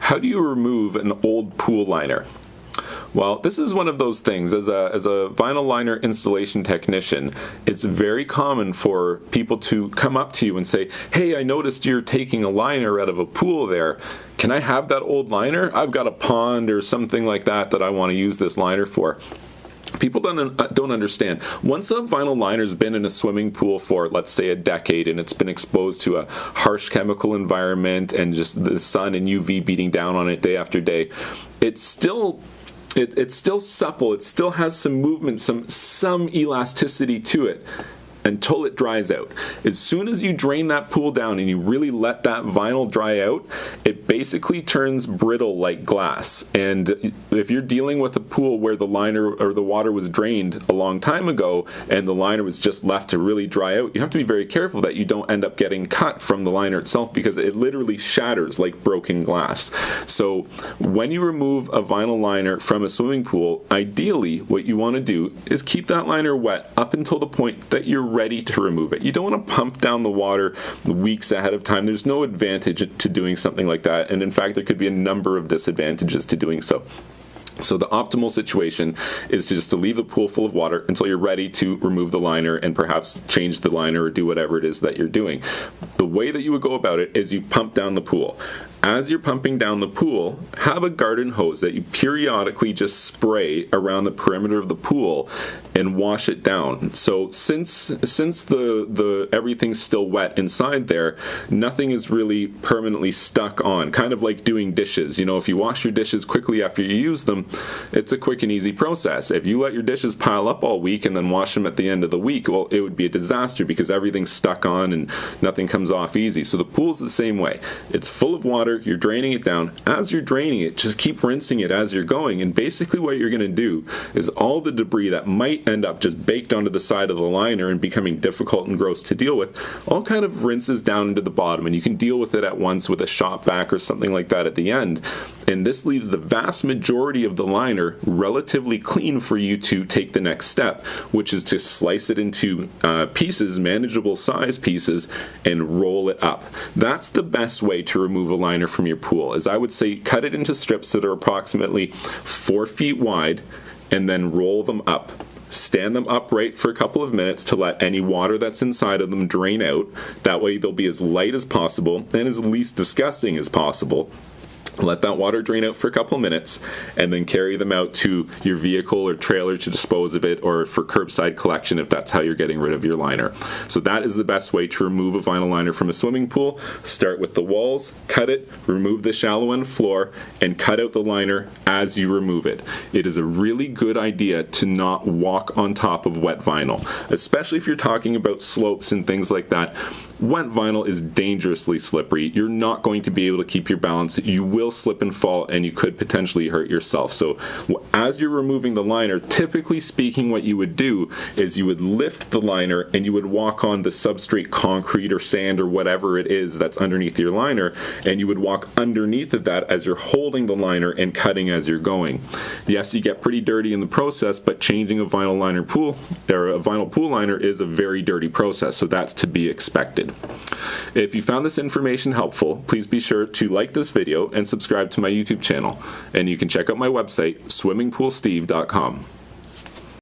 how do you remove an old pool liner? Well, this is one of those things. As a vinyl liner installation technician, it's very common for people to come up to you and say, hey, I noticed you're taking a liner out of a pool there. Can I have that old liner? I've got a pond or something like that I want to use this liner for. People don't understand. Once a vinyl liner's been in a swimming pool for, let's say, a decade, and it's been exposed to a harsh chemical environment and just the sun and UV beating down on it day after day, it's still supple. It still has some movement, some elasticity to it until it dries out. As soon as you drain that pool down and you really let that vinyl dry out, it basically turns brittle like glass. And if you're dealing with a pool where the liner or the water was drained a long time ago and the liner was just left to really dry out, you have to be very careful that you don't end up getting cut from the liner itself, because it literally shatters like broken glass. So when you remove a vinyl liner from a swimming pool, ideally what you want to do is keep that liner wet up until the point that you're ready to remove it. You don't want to pump down the water weeks ahead of time. There's no advantage to doing something like that, and in fact there could be a number of disadvantages to doing so. So the optimal situation is to leave the pool full of water until you're ready to remove the liner and perhaps change the liner or do whatever it is that you're doing. The way that you would go about it is you pump down the pool. As you're pumping down the pool, have a garden hose that you periodically just spray around the perimeter of the pool and wash it down. So since the everything's still wet inside there, nothing is really permanently stuck on. Kind of like doing dishes. You know, if you wash your dishes quickly after you use them, it's a quick and easy process. If you let your dishes pile up all week and then wash them at the end of the week, well, it would be a disaster because everything's stuck on and nothing comes off easy. So the pool's the same way. It's full of water. You're draining it down. As you're draining it, just keep rinsing it as you're going, and basically what you're going to do is all the debris that might end up just baked onto the side of the liner and becoming difficult and gross to deal with, all kind of rinses down into the bottom, and you can deal with it at once with a shop vac or something like that at the end. And this leaves the vast majority of the liner relatively clean for you to take the next step, which is to slice it into pieces, manageable size pieces, and roll it up. That's the best way to remove a liner from your pool, is I would say cut it into strips that are approximately 4 feet wide and then roll them up. Stand them upright for a couple of minutes to let any water that's inside of them drain out. That way they'll be as light as possible and as least disgusting as possible. Let that water drain out for a couple minutes and then carry them out to your vehicle or trailer to dispose of it, or for curbside collection if that's how you're getting rid of your liner. So that is the best way to remove a vinyl liner from a swimming pool. Start with the walls, cut it, remove the shallow end floor, and cut out the liner as you remove it. It is a really good idea to not walk on top of wet vinyl, especially if you're talking about slopes and things like that. Wet vinyl is dangerously slippery. You're not going to be able to keep your balance. You will slip and fall, and you could potentially hurt yourself. So as you're removing the liner, typically speaking, what you would do is you would lift the liner and you would walk on the substrate, concrete or sand or whatever it is that's underneath your liner, and you would walk underneath of that as you're holding the liner and cutting as you're going. Yes, you get pretty dirty in the process, but changing a vinyl liner pool or a vinyl pool liner is a very dirty process, so that's to be expected. If you found this information helpful, please be sure to like this video and subscribe to my YouTube channel. And you can check out my website, swimmingpoolsteve.com.